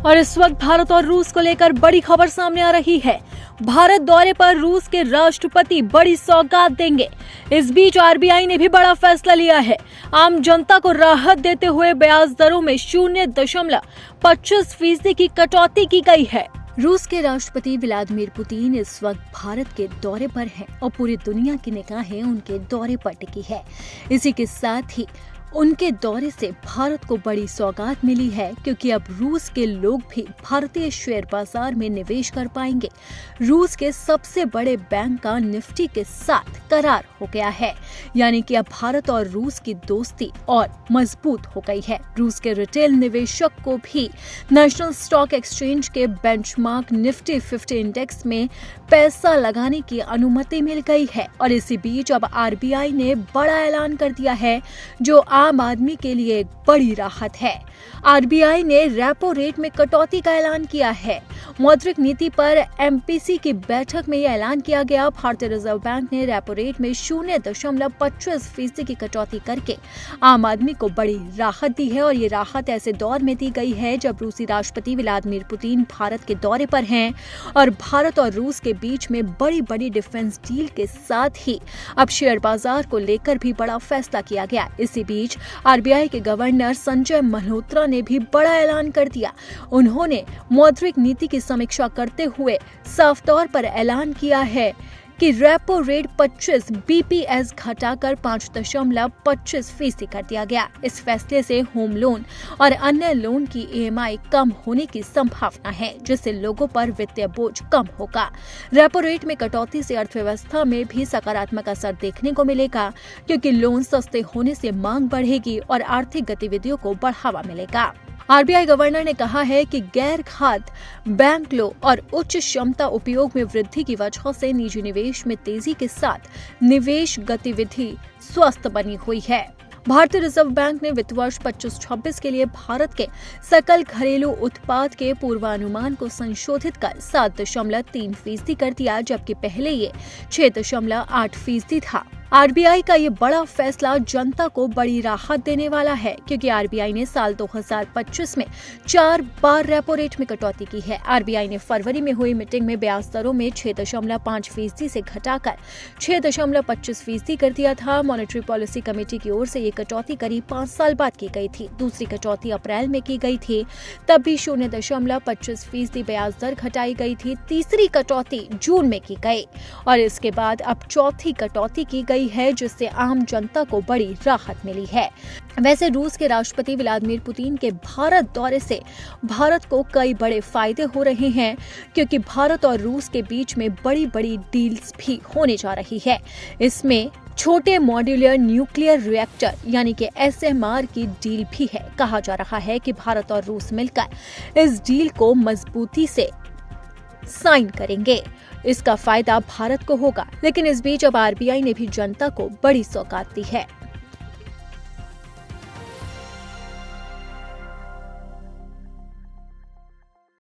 और इस वक्त भारत और रूस को लेकर बड़ी खबर सामने आ रही है। भारत दौरे पर रूस के राष्ट्रपति बड़ी सौगात देंगे। इस बीच आरबीआई ने भी बड़ा फैसला लिया है। आम जनता को राहत देते हुए ब्याज दरों में 0.25% की कटौती की गई है। रूस के राष्ट्रपति व्लादिमीर पुतिन इस वक्त भारत के दौरे पर हैं और पूरी दुनिया की निगाहें उनके दौरे पर टिकी है। इसी के साथ ही उनके दौरे से भारत को बड़ी सौगात मिली है, क्योंकि अब रूस के लोग भी भारतीय शेयर बाजार में निवेश कर पाएंगे। रूस के सबसे बड़े बैंक का निफ्टी के साथ करार हो गया है, यानी कि अब भारत और रूस की दोस्ती और मजबूत हो गई है। रूस के रिटेल निवेशक को भी नेशनल स्टॉक एक्सचेंज के बेंचमार्क निफ्टी 50 इंडेक्स में पैसा लगाने की अनुमति मिल गई है। और इसी बीच अब आरबीआई ने बड़ा ऐलान कर दिया है, जो आम आदमी के लिए एक बड़ी राहत है। आरबीआई ने रेपो रेट में कटौती का ऐलान किया है। मौद्रिक नीति पर एमपीसी की बैठक में यह ऐलान किया गया। भारतीय रिजर्व बैंक ने रेपो रेट में 0.25% की कटौती करके आम आदमी को बड़ी राहत दी है। और ये राहत ऐसे दौर में दी गई है जब रूसी राष्ट्रपति व्लादिमीर पुतिन भारत के दौरे पर हैं और भारत और रूस के बीच में बड़ी बड़ी डिफेंस डील के साथ ही अब शेयर बाजार को लेकर भी बड़ा फैसला किया गया। इसी बीच आरबीआई के गवर्नर संजय मल्होत्रा ने भी बड़ा ऐलान कर दिया। उन्होंने मौद्रिक नीति की समीक्षा करते हुए साफ तौर पर ऐलान किया है कि रेपो रेट 25 बीपीएस घटाकर 5.25% कर दिया गया। इस फैसले से होम लोन और अन्य लोन की ईएमआई कम होने की संभावना है, जिससे लोगों पर वित्तीय बोझ कम होगा। रेपो रेट में कटौती से अर्थव्यवस्था में भी सकारात्मक असर देखने को मिलेगा, क्योंकि लोन सस्ते होने से मांग बढ़ेगी और आर्थिक गतिविधियों को बढ़ावा मिलेगा। आरबीआई गवर्नर ने कहा है कि गैर खाद्य बैंक लो और उच्च क्षमता उपयोग में वृद्धि की वजह से निजी निवेश में तेजी के साथ निवेश गतिविधि स्वस्थ बनी हुई है। भारतीय रिजर्व बैंक ने वित्त वर्ष 25-26 के लिए भारत के सकल घरेलू उत्पाद के पूर्वानुमान को संशोधित कर 7.3% कर दिया, जबकि पहले ये 6.8% था। आरबीआई का ये बड़ा फैसला जनता को बड़ी राहत देने वाला है, क्योंकि आरबीआई ने साल 2025 में 4 बार रेपो रेट में कटौती की है। आरबीआई ने फरवरी में हुई मीटिंग में ब्याज दरों में 6.5% से घटाकर 6.25% कर दिया था। मॉनेटरी पॉलिसी कमेटी की ओर से ये कटौती करीब 5 साल बाद की गई थी। दूसरी कटौती अप्रैल में की गई थी, तब भी 0.25% ब्याज दर घटाई गई थी। तीसरी कटौती जून में की गई और इसके बाद अब चौथी कटौती की गई है, जिससे आम जनता को बड़ी राहत मिली है। वैसे रूस के राष्ट्रपति व्लादिमीर पुतिन के भारत दौरे से भारत को कई बड़े फायदे हो रहे हैं, क्योंकि भारत और रूस के बीच में बड़ी बड़ी डील्स भी होने जा रही है। इसमें छोटे मॉड्यूलर न्यूक्लियर रिएक्टर यानी कि एसएमआर की डील भी है। कहा जा रहा है कि भारत और रूस मिलकर इस डील को मजबूती से साइन करेंगे। इसका फायदा भारत को होगा। लेकिन इस बीच अब आरबीआई ने भी जनता को बड़ी सौगात दी है।